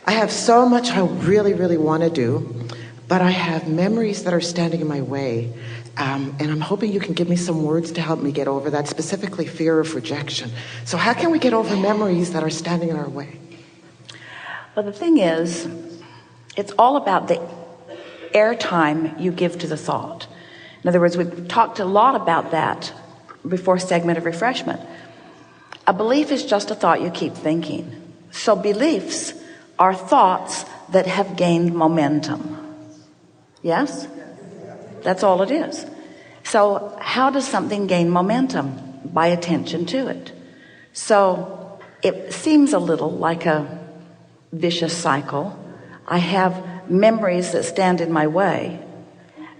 I have so much I really, really want to do, but I have memories that are standing in my way. And I'm hoping you can give me some words to help me get over that, specifically fear of rejection. So how can we get over memories that are standing in our way? Well, the thing is, it's all about the airtime you give to the thought. In other words, we've talked a lot about that before segment of refreshment. A belief is just a thought you keep thinking. So beliefs are thoughts that have gained momentum. Yes? That's all it is. So how does something gain momentum? By attention to it. So it seems a little like a vicious cycle. I have memories that stand in my way,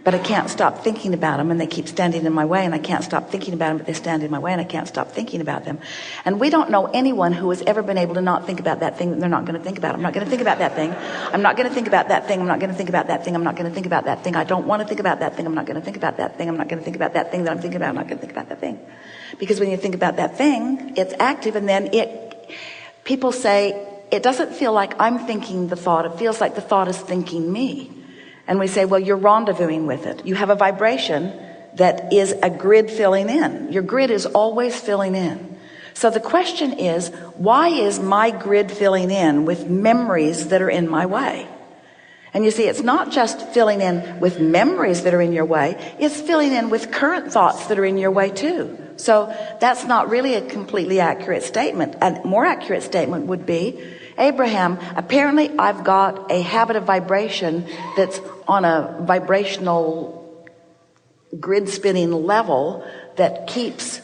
but I can't stop thinking about them, and they keep standing in my way, and I can't stop thinking about them, but they stand in my way, and I can't stop thinking about them. And we don't know anyone who has ever been able to not think about that thing that they're not going to think about. I'm not going to think about that thing. I'm not going to think about that thing. I'm not going to think about that thing. I'm not going to think about that thing. I don't want to think about that thing. I'm not going to think about that thing. I'm not going to think about that thing that I'm thinking about. I'm not going to think about that thing. Because when you think about that thing, it's active, and then people say, it doesn't feel like I'm thinking the thought. It feels like the thought is thinking me. And we say, well, you're rendezvousing with it. You have a vibration that is a grid filling in. Your grid is always filling in. So the question is, why is my grid filling in with memories that are in my way? And you see, it's not just filling in with memories that are in your way. It's filling in with current thoughts that are in your way too. So that's not really a completely accurate statement. A more accurate statement would be, Abraham, apparently I've got a habit of vibration that's on a vibrational grid spinning level that keeps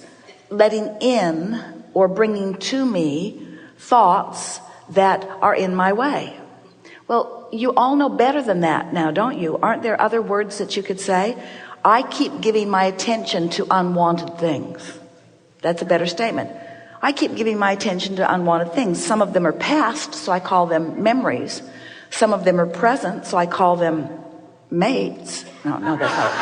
letting in or bringing to me thoughts that are in my way. Well, you all know better than that now, don't you? Aren't there other words that you could say? I keep giving my attention to unwanted things. That's a better statement. I keep giving my attention to unwanted things. Some of them are past, so I call them memories. Some of them are present, so I call them mates. No, that's not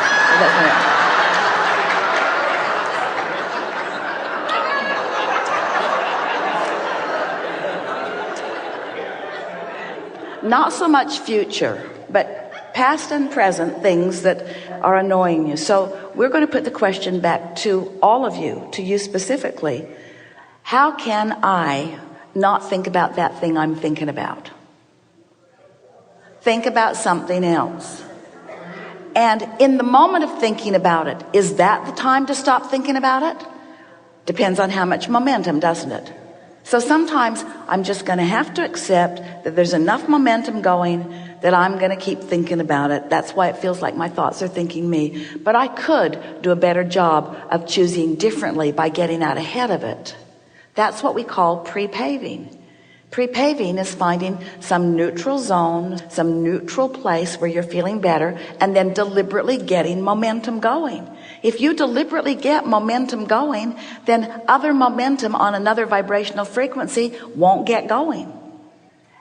it. Not so much future, but past and present things that are annoying you. So we're going to put the question back to all of you, to you specifically. How can I not think about that thing I'm thinking about? Think about something else. And in the moment of thinking about it, is that the time to stop thinking about it? Depends on how much momentum, doesn't it? So sometimes I'm just going to have to accept that there's enough momentum going that I'm going to keep thinking about it. That's why it feels like my thoughts are thinking me. But I could do a better job of choosing differently by getting out ahead of it. That's what we call pre-paving. Pre-paving is finding some neutral zone, some neutral place where you're feeling better, and then deliberately getting momentum going. If you deliberately get momentum going, then other momentum on another vibrational frequency won't get going.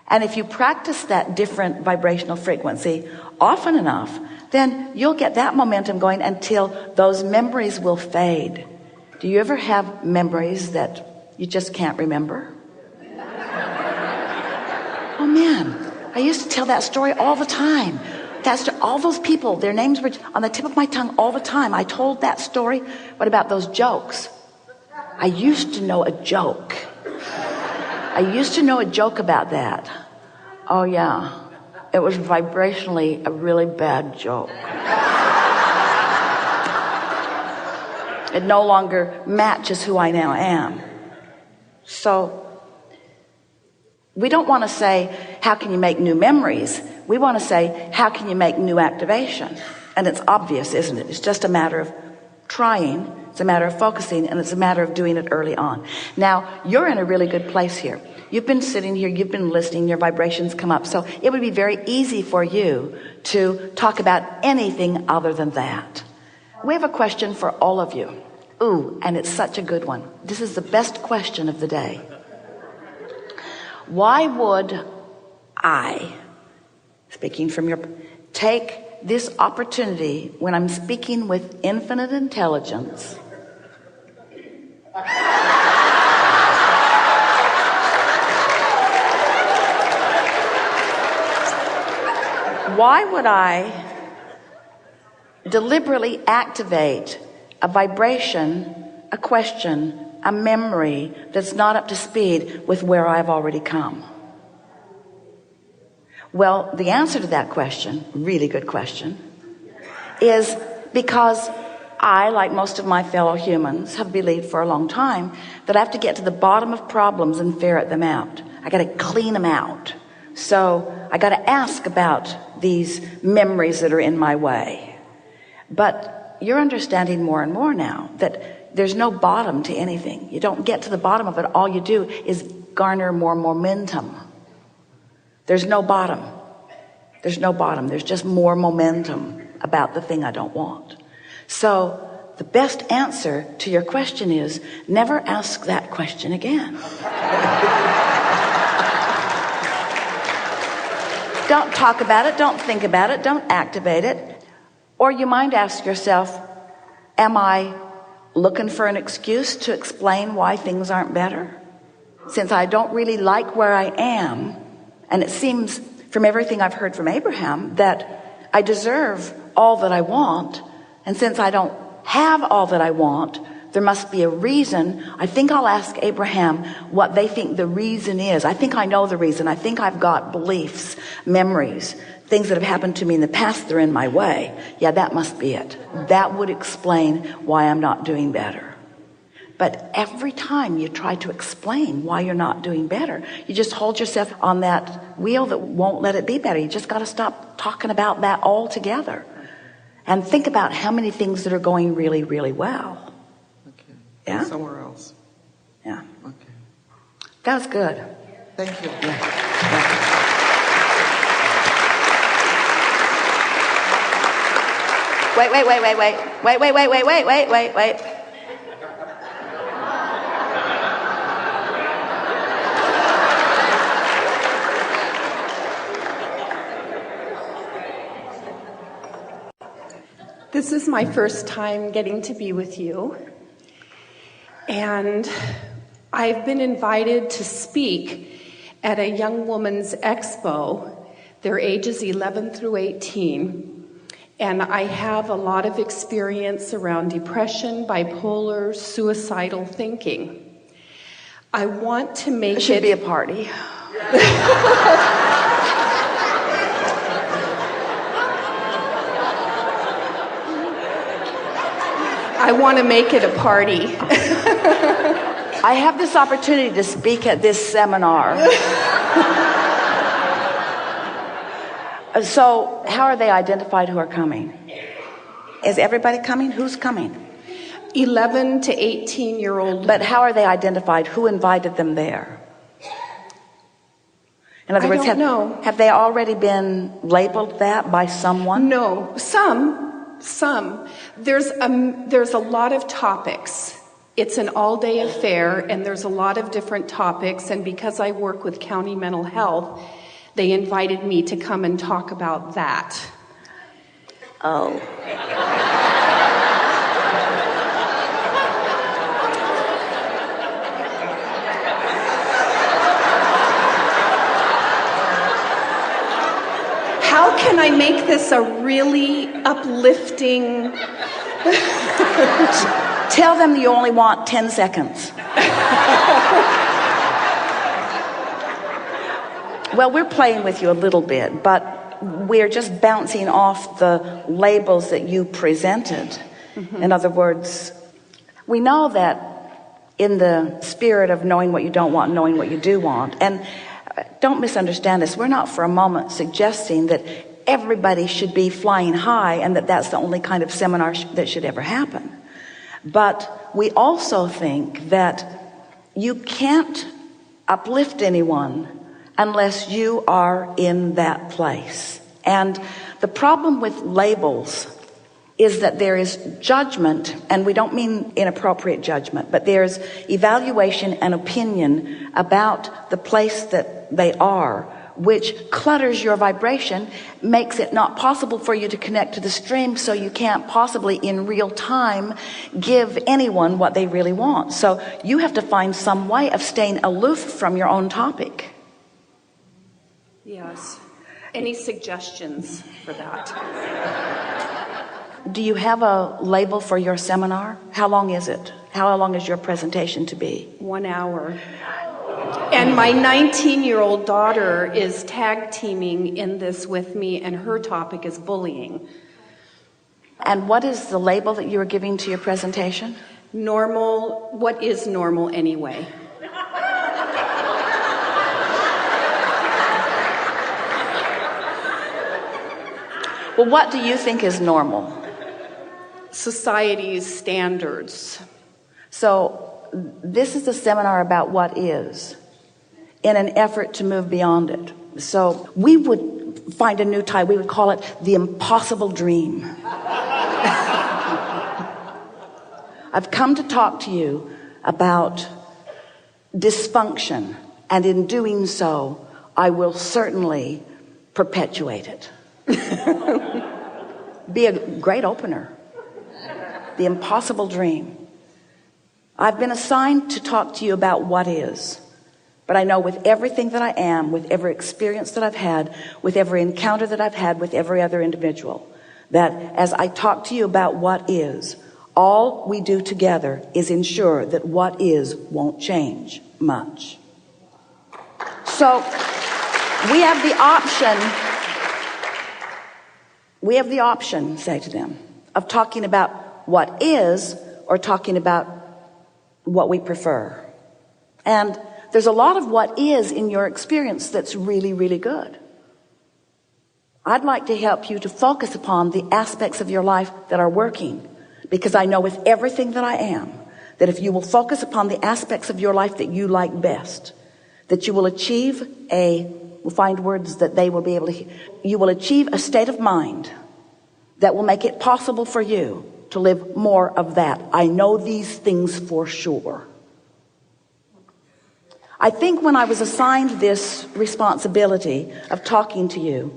And if you practice that different vibrational frequency often enough, then you'll get that momentum going until those memories will fade. Do you ever have memories that you just can't remember? Oh man, I used to tell that story all the time. All those people, their names were on the tip of my tongue all the time. I told that story. What about those jokes? I used to know a joke. I used to know a joke about that. Oh yeah, it was vibrationally a really bad joke. It no longer matches who I now am. So we don't want to say, how can you make new memories? We want to say, how can you make new activation? And it's obvious, isn't it? It's just a matter of trying. It's a matter of focusing, and it's a matter of doing it early on. Now, you're in a really good place here. You've been sitting here, you've been listening, your vibrations come up. So it would be very easy for you to talk about anything other than that. We have a question for all of you. Ooh, and it's such a good one. This is the best question of the day. Why would I, speaking from your, take this opportunity when I'm speaking with infinite intelligence why would I deliberately activate a vibration, a question, a memory that's not up to speed with where I've already come? Well, the answer to that question, really good question, is because I, like most of my fellow humans, have believed for a long time that I have to get to the bottom of problems and ferret them out. I got to clean them out. So I got to ask about these memories that are in my way. But you're understanding more and more now that there's no bottom to anything. You don't get to the bottom of it. All you do is garner more momentum. There's no bottom. There's no bottom. There's just more momentum about the thing I don't want. So the best answer to your question is never ask that question again. Don't talk about it. Don't think about it. Don't activate it. Or you might ask yourself, am I looking for an excuse to explain why things aren't better? Since I don't really like where I am, and it seems from everything I've heard from Abraham that I deserve all that I want, and since I don't have all that I want, there must be a reason. I think I'll ask Abraham what they think the reason is. I think I know the reason. I think I've got beliefs, memories, things that have happened to me in the past that are in my way. Yeah, that must be it. That would explain why I'm not doing better. But every time you try to explain why you're not doing better, you just hold yourself on that wheel that won't let it be better. You just got to stop talking about that altogether and think about how many things that are going really, really well. Okay. Yeah? Somewhere else. Yeah. Okay. That was good. Thank you. Yeah. Wait. This is my first time getting to be with you, and I've been invited to speak at a young woman's expo. Their ages 11 through 18, and I have a lot of experience around depression, bipolar, suicidal thinking. I want to make it should be a party. I want to make it a party. I have this opportunity to speak at this seminar. So how are they identified who are coming? Is everybody coming? Who's coming? 11 to 18-year-old. But how are they identified? Who invited them there? In other words, I don't know. Have they already been labeled that by someone? No, some. There's a lot of topics. It's an all-day affair, and there's a lot of different topics, and because I work with county mental health, they invited me to come and talk about that. Oh. How can I make this a really uplifting... Tell them you only want 10 seconds. Well, we're playing with you a little bit, but we're just bouncing off the labels that you presented. Mm-hmm. In other words, we know that in the spirit of knowing what you don't want, knowing what you do want, and don't misunderstand this, we're not for a moment suggesting that everybody should be flying high and that that's the only kind of seminar that should ever happen. But we also think that you can't uplift anyone unless you are in that place. And the problem with labels is that there is judgment, and we don't mean inappropriate judgment, but there's evaluation and opinion about the place that they are, which clutters your vibration, makes it not possible for you to connect to the stream, so you can't possibly in real time give anyone what they really want. So you have to find some way of staying aloof from your own topic. Yes. Any suggestions for that? Do you have a label for your seminar? How long is it? How long is your presentation to be? 1 hour. And my 19-year-old daughter is tag teaming in this with me, and her topic is bullying. And what is the label that you are giving to your presentation? Normal, what is normal anyway? Well, what do you think is normal? Society's standards. So this is a seminar about what is, in an effort to move beyond it. So we would find a new title. We would call it The Impossible Dream. I've come to talk to you about dysfunction, and in doing so, I will certainly perpetuate it. Be a great opener. The Impossible Dream. I've been assigned to talk to you about what is, but I know with everything that I am, with every experience that I've had, with every encounter that I've had with every other individual, that as I talk to you about what is, all we do together is ensure that what is won't change much. So we have the option, say to them, of talking about what is or talking about what we prefer. And there's a lot of what is in your experience that's really, really good. I'd like to help you to focus upon the aspects of your life that are working, because I know with everything that I am, that if you will focus upon the aspects of your life that you like best, that you will achieve we'll find words that they will be able to hear. You will achieve a state of mind that will make it possible for you to live more of that. I know these things for sure. I think when I was assigned this responsibility of talking to you,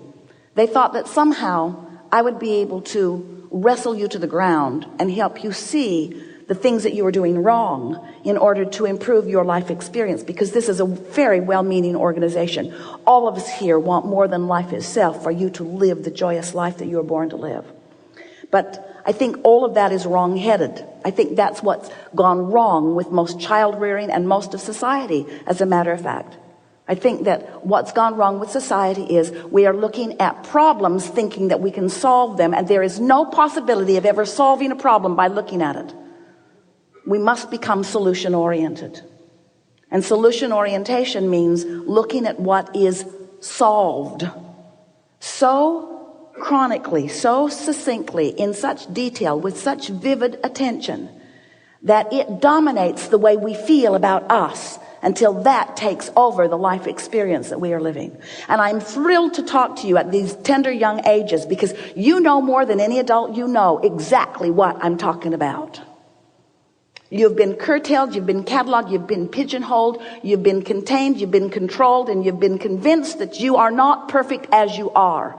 they thought that somehow I would be able to wrestle you to the ground and help you see the things that you are doing wrong in order to improve your life experience, because this is a very well-meaning organization. All of us here want more than life itself for you to live the joyous life that you were born to live. But I think all of that is wrong-headed. I think that's what's gone wrong with most child rearing and most of society, as a matter of fact. I think that what's gone wrong with society is we are looking at problems thinking that we can solve them, and there is no possibility of ever solving a problem by looking at it. We must become solution oriented. And solution orientation means looking at what is solved so chronically, so succinctly, in such detail, with such vivid attention, that it dominates the way we feel about us until that takes over the life experience that we are living. And I'm thrilled to talk to you at these tender young ages, because you know more than any adult you know exactly what I'm talking about. You've been curtailed, you've been cataloged, you've been pigeonholed, you've been contained, you've been controlled, and you've been convinced that you are not perfect as you are.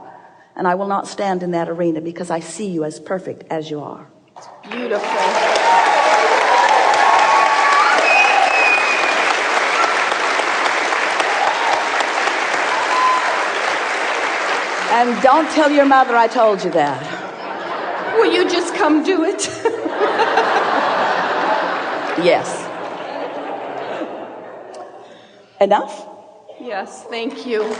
And I will not stand in that arena, because I see you as perfect as you are. Beautiful. And don't tell your mother I told you that. Will you just come do it? Yes. Enough? Yes, thank you.